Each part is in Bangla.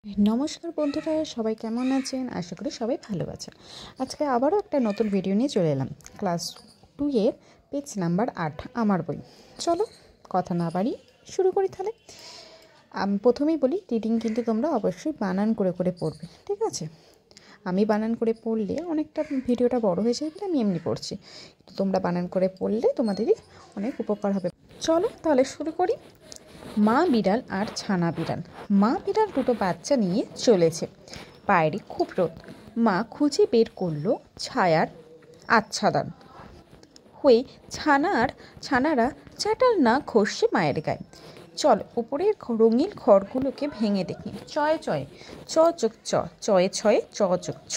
নমস্কার বন্ধুরা, সবাই কেমন আছেন? আশা করি সবাই ভালো আছেন। আজকে আবারও একটা নতুন ভিডিও নিয়ে চলে এলাম। ক্লাস 2 এর পেজ নাম্বার 8 আমার বই। চলো কথা না বাড়ি শুরু করি তাহলে। আমি প্রথমেই বলি, রিডিং কিন্তু তোমরা অবশ্যই বানান করে করে পড়বে, ঠিক আছে? আমি বানান করে পড়লে অনেকটা ভিডিওটা বড় হয়ে যায় বলে আমি এমনি পড়ছি, কিন্তু তোমরা বানান করে পড়লে তোমাদেরই অনেক উপকার হবে। চলো তাহলে শুরু করি। মা বিড়াল আর ছানা বিড়াল। মা বিড়াল দুটো বাচ্চা নিয়ে চলেছে। বাইরে খুব রোদ। মা খুঁজে বের করলো ছায়ার আচ্ছাদন হয়ে ছানারা চাটাল না ঘষছে মায়ের গায়ে। চল উপরের রঙিন ঘরগুলোকে ভেঙে দেখি। চয়ে চয়ে চ যোগ চ, চয়ে ছয়ে চ যোগ ছ,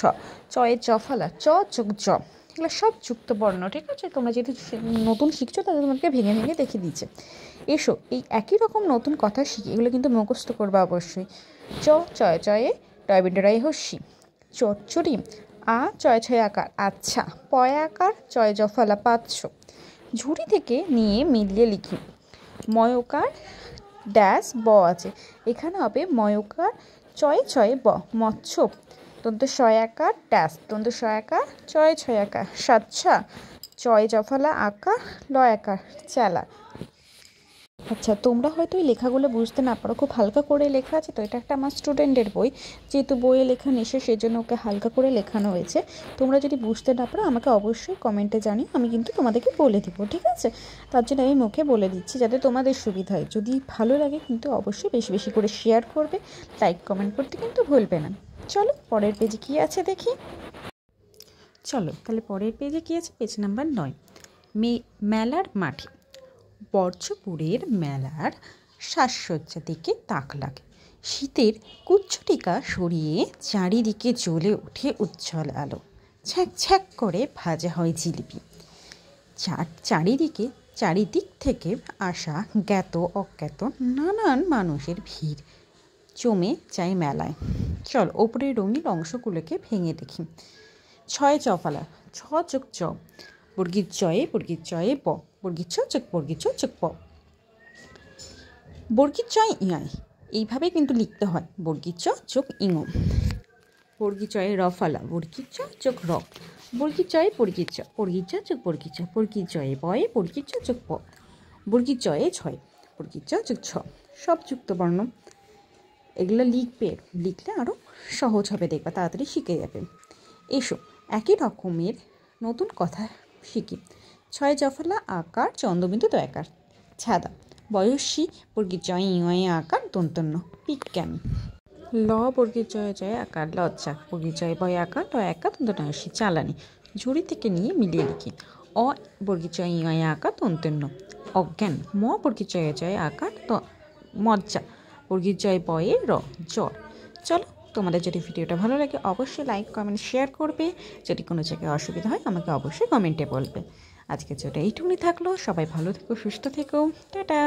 চয়ে জফালা চ যোগ জ। এগুলো সব যুক্ত বর্ণ, ঠিক আছে? তোমরা যেহেতু নতুন শিখছো তাদের তোমাকে ভেঙে ভেঙে দেখে দিচ্ছে। এসো এই একই রকম নতুন কথা শিখি। এগুলো কিন্তু মুখস্থ করবে অবশ্যই। চ চয়ে চয়ে ডয়বিডরাই হস্যি, চচ্চড়ি আ চয় ছয় আকার আচ্ছা, পয় আকার চয় জফালা পাচ্ছ। ঝুড়ি থেকে নিয়ে মিলিয়ে লিখি। ময়কার ড্যাশ ব আছে, এখানে হবে ময়কার চয়ে ছয়ে ব মৎস্য, দন্ত শয়াকার ড্যাশ দন্ত শয়াকার চয় ছয় আকার সাচ্ছা, চয় জফালা আকার লয় আকার চেলা। আচ্ছা, তোমরা হয়তো এই লেখাগুলো বুঝতে না পারো, খুব হালকা করে লেখা আছে তো। এটা একটা আমার স্টুডেন্টের বই, যেহেতু বইয়ে লেখা নিষেধ সেজন্য ওকে হালকা করে লেখানো হয়েছে। তোমরা যদি বুঝতে না পারো আমাকে অবশ্যই কমেন্টে জানিও, আমি কিন্তু তোমাদেরকে বলে দিব, ঠিক আছে? তার জন্য আমি মুখে বলে দিচ্ছি যাতে তোমাদের সুবিধা হয়। যদি ভালো লাগে কিন্তু অবশ্যই বেশি বেশি করে শেয়ার করবে, লাইক কমেন্ট করতে কিন্তু ভুলবে না। চলো পরের পেজে কী আছে দেখি। চলো তাহলে পরের পেজে কী আছে, পেজ নাম্বার 9। মেলার মাঠে। বর্ষপুরের মেলার সাজসজ্জা দিকে তাক লাগে। শীতের কুচ্ছটিকা সরিয়ে চারিদিকে জ্বলে ওঠে উজ্জ্বল আলো। ছ্যাঁক ছ্যাঁক করে ভাজা হয় জিলিপি। চারিদিক থেকে আসা জ্ঞাত অজ্ঞাত নানান মানুষের ভিড় জমে যায় মেলায়। চল ওপরের রঙিন অংশগুলোকে ভেঙে দেখি। ছয় চফালা ছ যোগ চ, বর্গীর চয়ে ব, বর্গীর ছ যোগ বর্গীর চ যোগ প, বর্গীর চয় ইঙায়। এইভাবে কিন্তু লিখতে হয়, বর্গীর চ যোগ ইঙ। বর্গীর চয়ে রফালা, বর্গীর চ যোগ র, বর্গীর চয়ে বর্গীর চ যোগ বর্গীর চ, বর্গীর চয়ে বয়ে বর্গীর চ যোগ প, বর্গীর চয়ে ছয় বর্গীর চ যোগ ছ। সব যুক্ত বর্ণ। এগুলো লিখলে আরও সহজ হবে, দেখবা তাড়াতাড়ি শিখে যাবে। এসো একই রকমের নতুন কথা শিখি। ছয় জফলা আকার চন্দ্রবিন্দু দয়াকার ছাদা, বয়সী বর্গীর জয় ইয়ে আকার দন্তন্য বিজ্ঞান। ল বর্গীর জয় আকার লজ্জা, বর্গীর জয় বয় আকার লয় আকার দন্তনয়সী চালানি। ঝুড়ি থেকে নিয়ে মিলিয়ে লিখি। অ বর্গীর জয় ইয়ে আকার দন্তন্য অজ্ঞান। ম বর্গীর জয় আকার মজ্জা, বর্গীর জয় বয়ে র জ্বর। চলো তোমাদের যদি ভিডিওটা ভালো লাগে অবশ্যই লাইক কমেন্ট শেয়ার করবে। যদি কোনো জায়গায় অসুবিধা হয় আমাকে অবশ্যই কমেন্টে বলবে। আজকে যেটা এইটুকুনি থাকলো। সবাই ভালো থেকো, সুস্থ থেকো, টাটা।